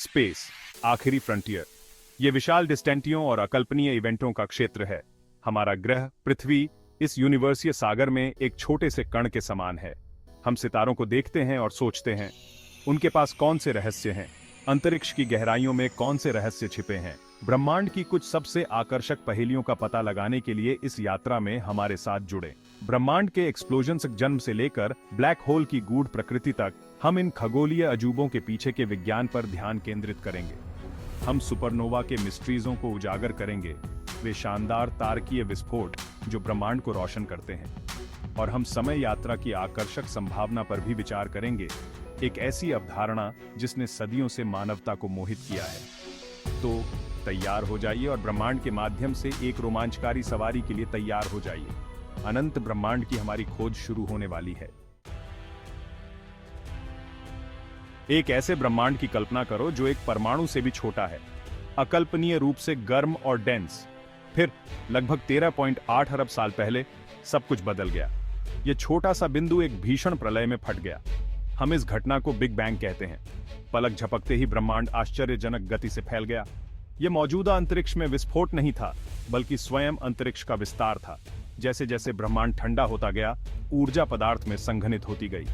Space, आखिरी frontier. ये विशाल डिस्टेंटियों और अकल्पनीय इवेंटों का क्षेत्र है। हमारा ग्रह पृथ्वी इस यूनिवर्सीय सागर में एक छोटे से कण के समान है। हम सितारों को देखते हैं और सोचते हैं, उनके पास कौन से रहस्य हैं? अंतरिक्ष की गहराइयों में कौन से रहस्य छिपे हैं? ब्रह्मांड की कुछ सबसे आकर्षक पहेलियों का पता लगाने के लिए इस यात्रा में हमारे साथ जुड़े। ब्रह्मांड के एक्सप्लोजन से जन्म से लेकर ब्लैक होल की गूढ़ प्रकृति तक हम इन खगोलीय अजूबों के पीछे के विज्ञान पर ध्यान केंद्रित करेंगे। हम सुपरनोवा के मिस्ट्रीजों को उजागर करेंगे, वे शानदार तारकीय विस्फोट जो ब्रह्मांड को रोशन करते हैं। और हम समय यात्रा की आकर्षक संभावना पर भी विचार करेंगे, एक ऐसी अवधारणा जिसने सदियों से मानवता को मोहित किया है। तो तैयार हो जाइए और ब्रह्मांड के माध्यम से एक रोमांचकारी सवारी के लिए तैयार हो जाइए। अनंत ब्रह्मांड की हमारी खोज शुरू होने वाली है। एक ऐसे ब्रह्मांड की कल्पना करो जो एक परमाणु से भी छोटा है, अकल्पनीय रूप से गर्म और डेंस। फिर लगभग 13.8 अरब साल पहले सब कुछ बदल गया। यह छोटा सा बिंदु एक भीषण प्रलय में फट गया। हम इस घटना को बिग बैंग कहते हैं। पलक झपकते ही ब्रह्मांड आश्चर्यजनक गति से फैल गया। यह मौजूदा अंतरिक्ष में विस्फोट नहीं था, बल्कि स्वयं अंतरिक्ष का विस्तार था। जैसे जैसे ब्रह्मांड ठंडा होता गया, ऊर्जा पदार्थ में संघनित होती गई।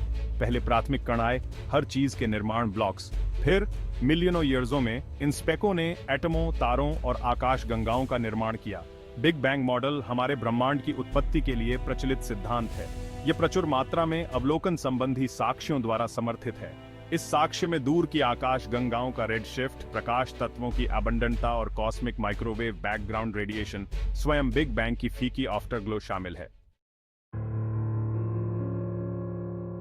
पहले प्राथमिक कण आए, हर चीज के निर्माण ब्लॉक्स। फिर मिलियनों ईयर्सों में इन स्पेकों ने एटमों, तारों और आकाश गंगाओं का निर्माण किया। बिग बैंग मॉडल हमारे ब्रह्मांड की उत्पत्ति के लिए प्रचलित सिद्धांत है। यह प्रचुर मात्रा में अवलोकन संबंधी साक्ष्यों द्वारा समर्थित है। इस साक्ष्य में दूर की आकाश गंगाओं का रेड शिफ्ट, प्रकाश तत्वों की अबंडंटता और कॉस्मिक माइक्रोवेव बैकग्राउंड रेडिएशन, स्वयं बिग बैंग की फीकी आफ्टरग्लो शामिल है।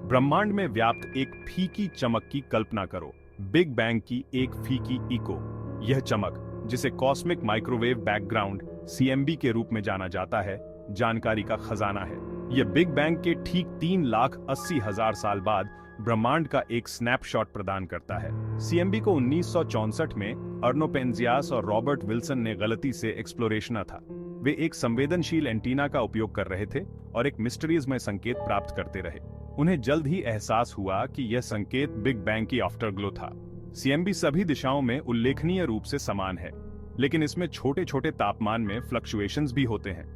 ब्रह्मांड में व्याप्त एक फीकी चमक की कल्पना करो। बिग बैंग की एक फीकी इको। यह चमक, जिसे कॉस्मिक माइक्रोवेव बैकग्राउंड (CMB) के रूप में जाना जाता है, जानकारी का खजाना है। यह बिग बैंग के ठीक 3,80,000 साल बाद ब्रह्मांड का एक स्नैपशॉट प्रदान करता है। CMB को 1964 में अर्नो पेंजियास और रॉबर्ट विल्सन ने गलती से एक्सप्लोरेशना था। वे एक संवेदनशील एंटीना का उपयोग कर रहे थे और एक मिस्ट्रीजमय संकेत प्राप्त करते रहे। उन्हें जल्द ही एहसास हुआ कि यह संकेत बिग बैंग की आफ्टरग्लो था। CMB सभी दिशाओं में उल्लेखनीय रूप से समान है, लेकिन इसमें छोटे छोटे तापमान में फ्लक्चुएशंस भी होते हैं।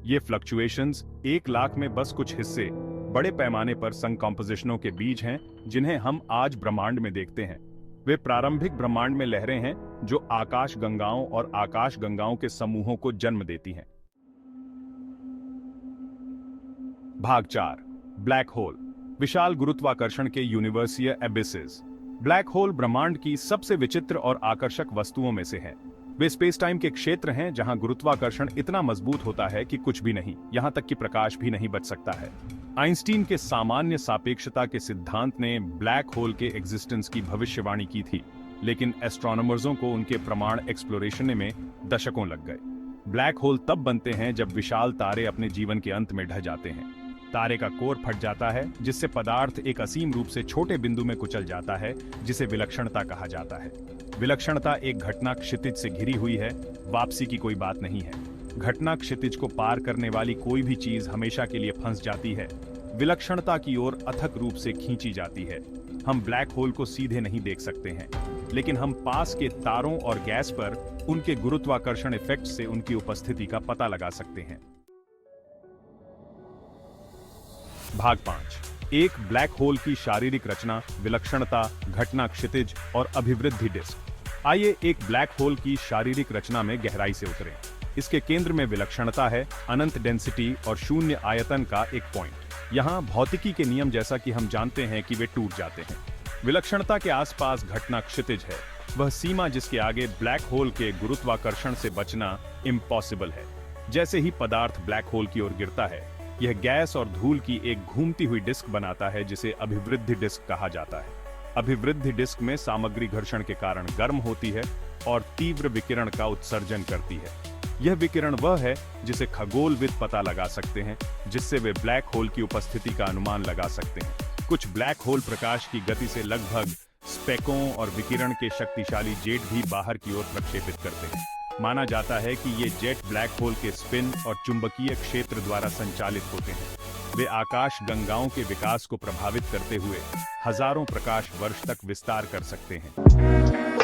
ये फ्लक्चुएशंस 1 लाख में बस कुछ हिस्से बड़े पैमाने पर संकॉम्पोजिशनों के बीज हैं, जिन्हें हम आज ब्रह्मांड में देखते हैं। वे प्रारंभिक ब्रह्मांड में लहरें हैं जो आकाश गंगाओं और आकाश गंगाओं के समूहों को जन्म देती हैं। भाग 4, ब्लैक होल, विशाल गुरुत्वाकर्षण के यूनिवर्सीय एबिसेस। ब्लैक होल ब्रह्मांड की सबसे विचित्र और आकर्षक वस्तुओं में से है। वे स्पेस टाइम के क्षेत्र हैं जहां गुरुत्वाकर्षण इतना मजबूत होता है कि कुछ भी नहीं, यहां तक कि प्रकाश भी नहीं बच सकता है। आइंस्टीन के सामान्य सापेक्षता के सिद्धांत ने ब्लैक होल के एग्जिस्टेंस की भविष्यवाणी की थी, लेकिन एस्ट्रोनॉमर्सों को उनके प्रमाण एक्सप्लोरेशन में दशकों लग गए। ब्लैक होल तब बनते हैं जब विशाल तारे अपने जीवन के अंत में ढह जाते हैं। तारे का कोर फट जाता है, जिससे पदार्थ एक असीम रूप से छोटे बिंदु में कुचल जाता है, जिसे विलक्षणता कहा जाता है। विलक्षणता एक घटना क्षितिज से घिरी हुई है, वापसी की कोई बात नहीं है। घटना क्षितिज को पार करने वाली कोई भी चीज हमेशा के लिए फंस जाती है, विलक्षणता की ओर अथक रूप से खींची जाती है। हम ब्लैक होल को सीधे नहीं देख सकते हैं, लेकिन हम पास के तारों और गैस पर उनके गुरुत्वाकर्षण इफेक्ट से उनकी उपस्थिति का पता लगा सकते हैं। भाग 5, एक ब्लैक होल की शारीरिक रचना, विलक्षणता, घटना क्षितिज और अभिवृद्धि डिस्क। आइए एक ब्लैक होल की शारीरिक रचना में गहराई से उतरें। इसके केंद्र में विलक्षणता है, अनंत डेंसिटी और शून्य आयतन का एक पॉइंट। यहाँ भौतिकी के नियम जैसा कि हम जानते हैं कि वे टूट जाते हैं। विलक्षणता के आसपास घटना क्षितिज है, वह सीमा जिसके आगे ब्लैक होल के गुरुत्वाकर्षण से बचना इम्पॉसिबल है। जैसे ही पदार्थ ब्लैक होल की ओर गिरता है, यह गैस और धूल की एक घूमती हुई डिस्क बनाता है, जिसे अभिवृद्धि डिस्क कहा जाता है। अभिवृद्धि डिस्क में सामग्री घर्षण के कारण गर्म होती है और तीव्र विकिरण का उत्सर्जन करती है। यह विकिरण वह है जिसे खगोलविद पता लगा सकते हैं, जिससे वे ब्लैक होल की उपस्थिति का अनुमान लगा सकते हैं। कुछ ब्लैक होल प्रकाश की गति से लगभग स्पेकों और विकिरण के शक्तिशाली जेट भी बाहर की ओर प्रक्षेपित करते हैं। माना जाता है कि ये जेट ब्लैक होल के स्पिन और चुंबकीय क्षेत्र द्वारा संचालित होते हैं। वे आकाश गंगाओं के विकास को प्रभावित करते हुए हजारों प्रकाश वर्ष तक विस्तार कर सकते हैं।